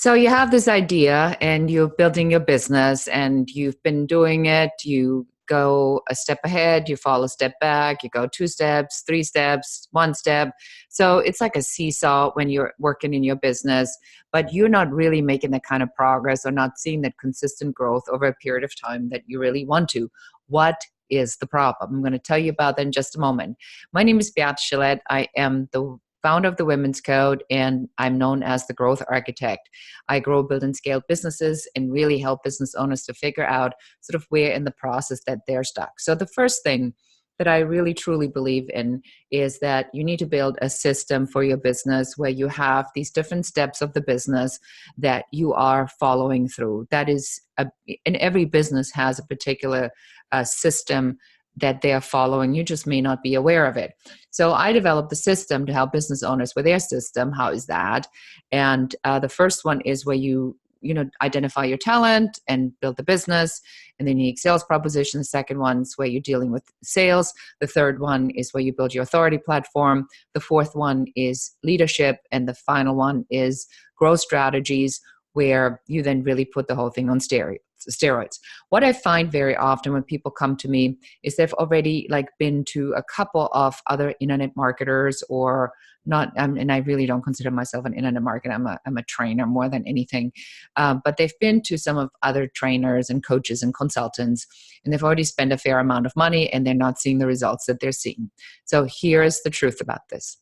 So you have this idea and you're building your business and you've been doing it. You go a step ahead, you fall a step back, you go 2 steps, 3 steps, 1 step. So it's like a seesaw when you're working in your business, but you're not really making the kind of progress or not seeing that consistent growth over a period of time that you really want to. What is the problem? I'm going to tell you about that in just a moment. My name is Beat Gillette. I am the founder of the Women's Code, and I'm known as the Growth Architect. I grow, build, and scale businesses and really help business owners to figure out sort of where in the process that they're stuck. So the first thing that I really truly believe in is that you need to build a system for your business where you have these different steps of the business that you are following through. That is, and every business has a particular system that they're following. You just may not be aware of it. So I developed the system to help business owners with their system. How is that? And the first one is where you identify your talent and build the business and the unique sales proposition. The second one is where you're dealing with sales. The third one is where you build your authority platform. The fourth one is leadership. And the final one is growth strategies, where you then really put the whole thing on steroids. What I find very often when people come to me is they've already been to a couple of other internet marketers or not, and I really don't consider myself an internet marketer. I'm a trainer more than anything, but they've been to some of other trainers and coaches and consultants, and they've already spent a fair amount of money and they're not seeing the results that they're seeing. So here's the truth about this.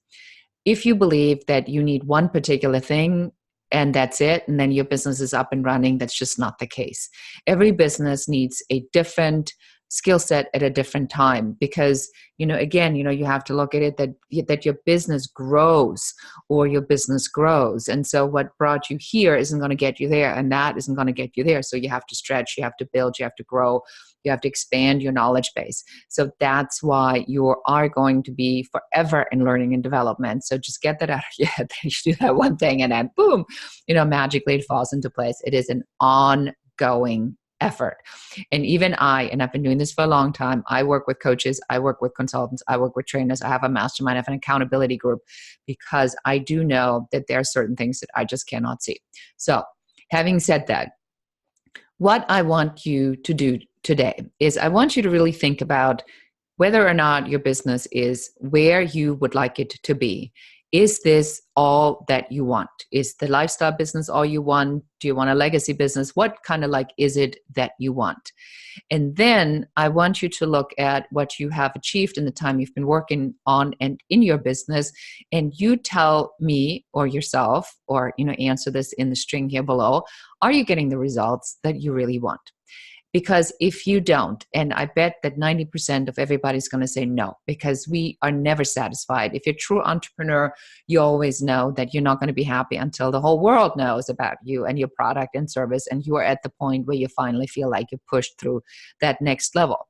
If you believe that you need one particular thing, and that's it, and then your business is up and running, that's just not the case. Every business needs a different skill set at a different time because, again, you have to look at it that your business grows or your business grows. And so what brought you here isn't going to get you there, and that isn't going to get you there. So you have to stretch, you have to build, you have to grow, you have to expand your knowledge base. So that's why you are going to be forever in learning and development. So just get that out of your head. You do that one thing and then boom, magically it falls into place. It is an ongoing effort. And even and I've been doing this for a long time, I work with coaches, I work with consultants, I work with trainers, I have a mastermind, I have an accountability group, because I do know that there are certain things that I just cannot see. So having said that, what I want you to do today is I want you to really think about whether or not your business is where you would like it to be. Is this all that you want? Is the lifestyle business all you want? Do you want a legacy business? What kind of is it that you want? And then I want you to look at what you have achieved in the time you've been working on and in your business. And you tell me or yourself, or, answer this in the string here below. Are you getting the results that you really want? Because if you don't, and I bet that 90% of everybody's going to say no, because we are never satisfied. If you're a true entrepreneur, you always know that you're not going to be happy until the whole world knows about you and your product and service, and you are at the point where you finally feel like you're pushed through that next level.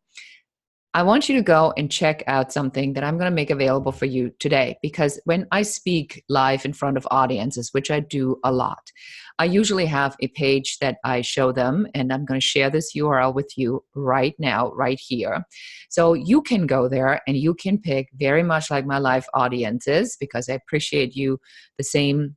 I want you to go and check out something that I'm going to make available for you today, because when I speak live in front of audiences, which I do a lot, I usually have a page that I show them, and I'm going to share this URL with you right now, right here. So you can go there and you can pick, very much like my live audiences, because I appreciate you the same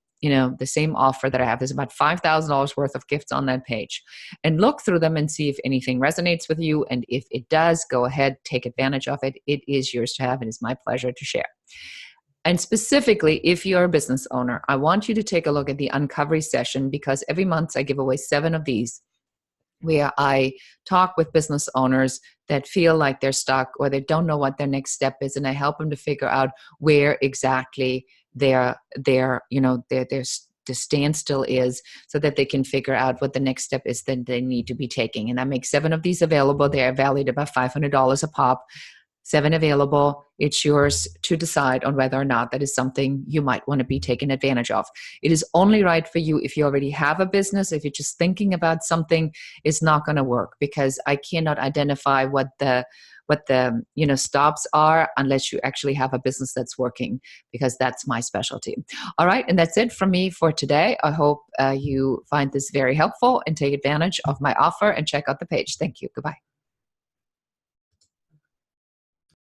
offer that I have. There's about $5,000 worth of gifts on that page, and look through them and see if anything resonates with you. And if it does, go ahead, take advantage of it. It is yours to have, and it's my pleasure to share. And specifically, if you're a business owner, I want you to take a look at the Uncovery session, because every month I give away 7 of these, where I talk with business owners that feel like they're stuck or they don't know what their next step is, and I help them to figure out where exactly their standstill is, so that they can figure out what the next step is that they need to be taking. And I make 7 of these available. They are valued about $500 a pop. 7 available. It's yours to decide on whether or not that is something you might want to be taken advantage of. It is only right for you if you already have a business. If you're just thinking about something, it's not going to work, because I cannot identify what the stops are unless you actually have a business that's working, because that's my specialty. All right, and that's it from me for today. I hope you find this very helpful and take advantage of my offer and check out the page. Thank you. Goodbye.